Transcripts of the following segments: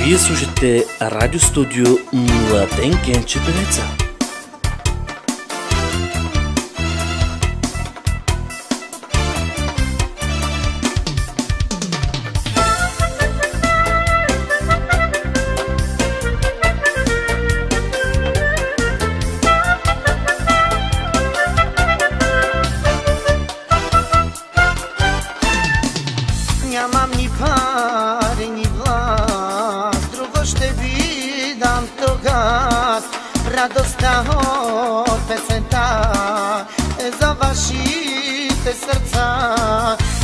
Вие слушате Радио Студио Младен Генче Певеца. Нямам ни пари, ни власт, друго ще ви дам тогаз. Радостта от песента е за вашите сърца.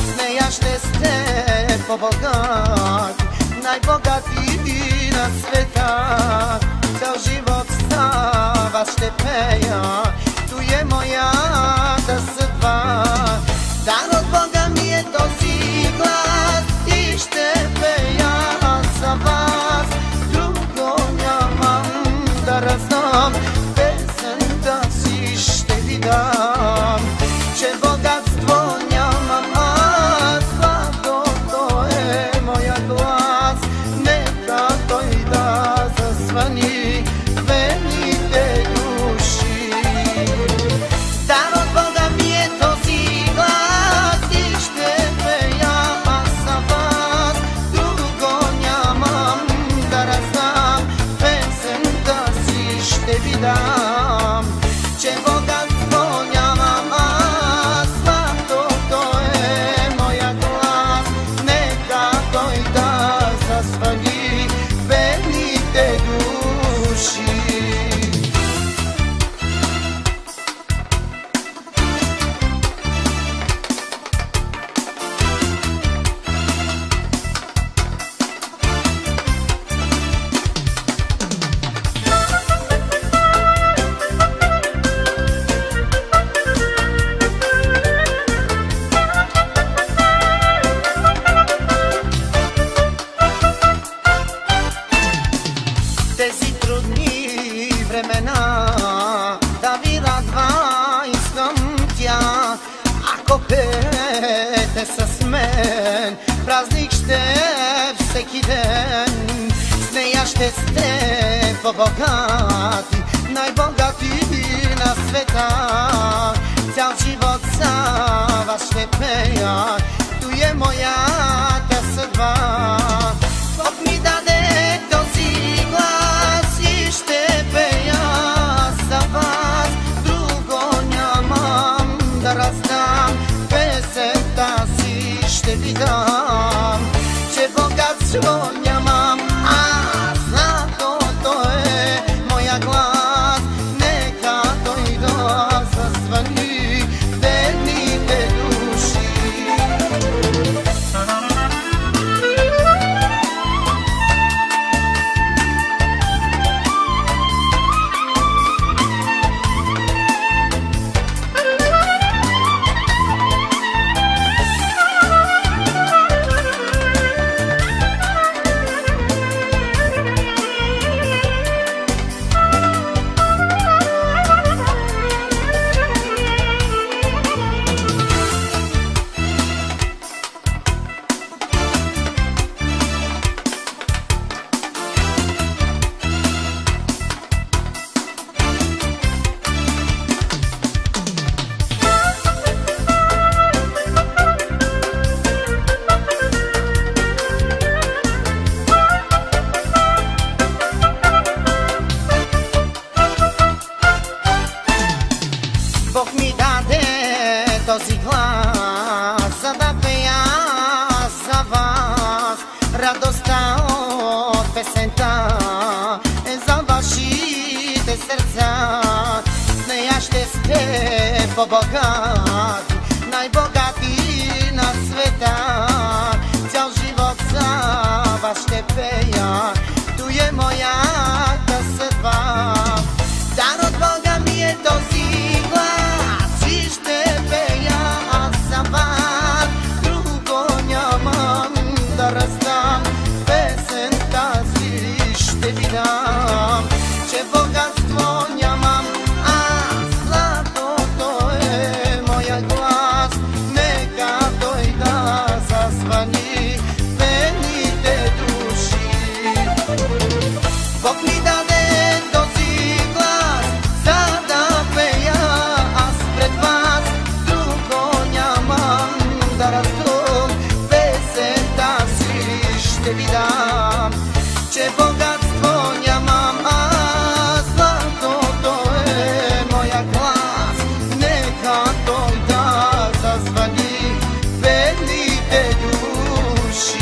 С нея ще сте по-богати, най-богати на света. Цял живот за вас ще пея, той е моята съдба. Дар от Бога ми е този глас и ще пея за вас. Друго нямам да раздам, песента си ще ви дам. Че богатство нямам аз, златото е моя глас. Нека той да зазвъни вените души. Дар от Бога ми е този глас и ще пея аз за вас. Друго нямам да раздам, песента си ще ви дам. Че богатство нямам аз, златото е моя глас. Нека той да зазвъни верните души. Тези трудни времена да ви радва искам тя. Ако пеете с мен, празник ще е всеки ден. С нея ще сте по-богати, най-богати на света. Цял живот за вас ще пея, той е моята съдба. Бог ми даде този глас и ще пея за вас. Друго нямам да раздам, песента си ще ви дам. Че богатство нямам аз, златото е моя глас. Нека той да зазвъни верните души. Бог ми даде този глас, за да пея за вас. Радостта от песента е за вашите сърца. С нея ще сте по-богати, най-богати на света. Цял живот за вас ще пея, той е моята съдба. Дар от Бога ми е този глас и ще пея аз за вас. Друго нямам да раздам, песента си ще ви дам. Че богатство нямам аз, златото е моя глас. ще ви дам, че богатство нямам аз, златото е моя глас, нека той да зазвъни бедните души.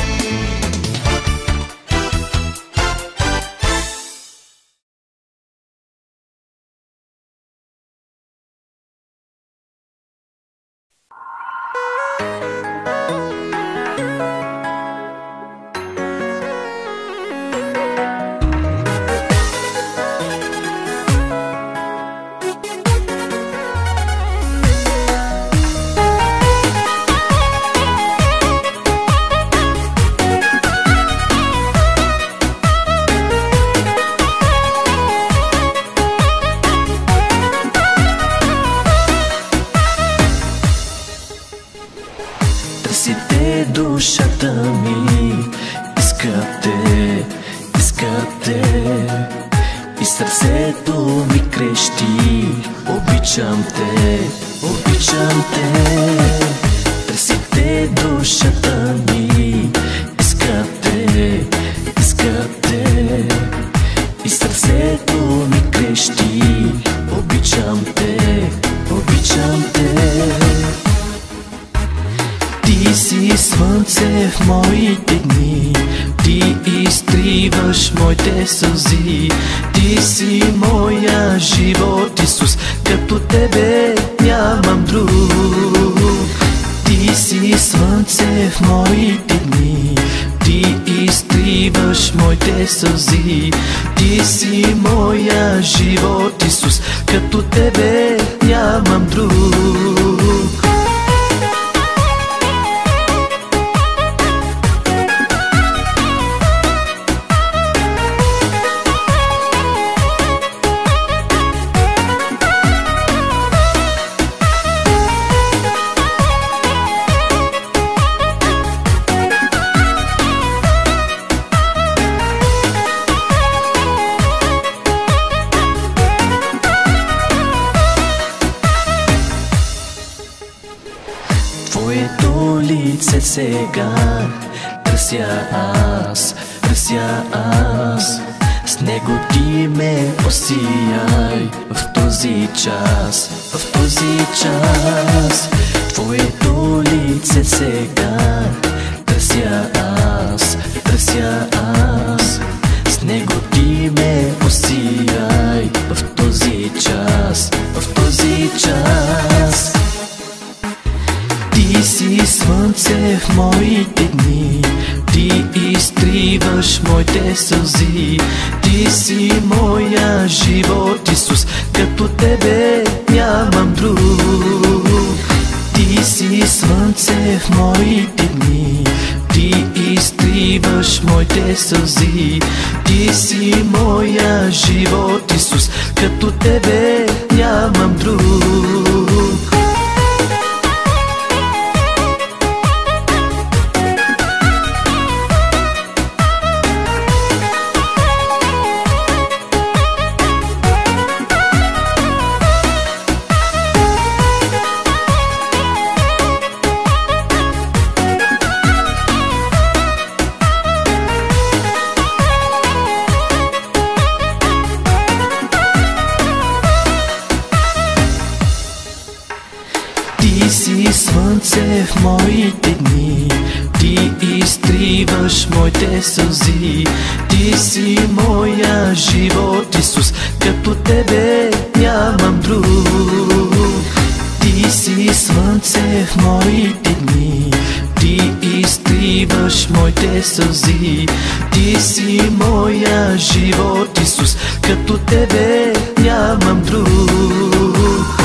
Търсите душата ми, искате, искате, и сърцето ми крещи, обичам те, обичам те. Търсите душата ми, искате, искате, и сърцето ми крещи, обичам те, обичам те. Ти си слънце в моите дни, ти изтриваш моите сълзи. Ти си моя живот, Исус, като тебе нямам друг. Ти си слънце в моите дни, ти изтриваш моите сълзи. Ти си моя живот, Исус, като тебе нямам друг. Твоето лице сега търся аз, търся аз. С него ти ме осияй в този час, в този час. Твоето лице сега търся аз, търся аз. С него ти ме осияй в този час, в този час. Ти си слънце в моите дни, ти изтриваш моите сълзи. Ти си моя живот, Исус, като тебе нямам друг. Ти си слънце в моите дни, ти изтриваш моите сълзи. Ти си моя живот, Исус, като тебе нямам друг. Ти си слънце в моите дни, ти изтриваш моите сълзи. Ти си моя живот, Исус, като тебе нямам друг. Ти си слънце в моите дни, ти изтриваш моите сълзи. Ти си моя живот, Исус, като тебе нямам друг.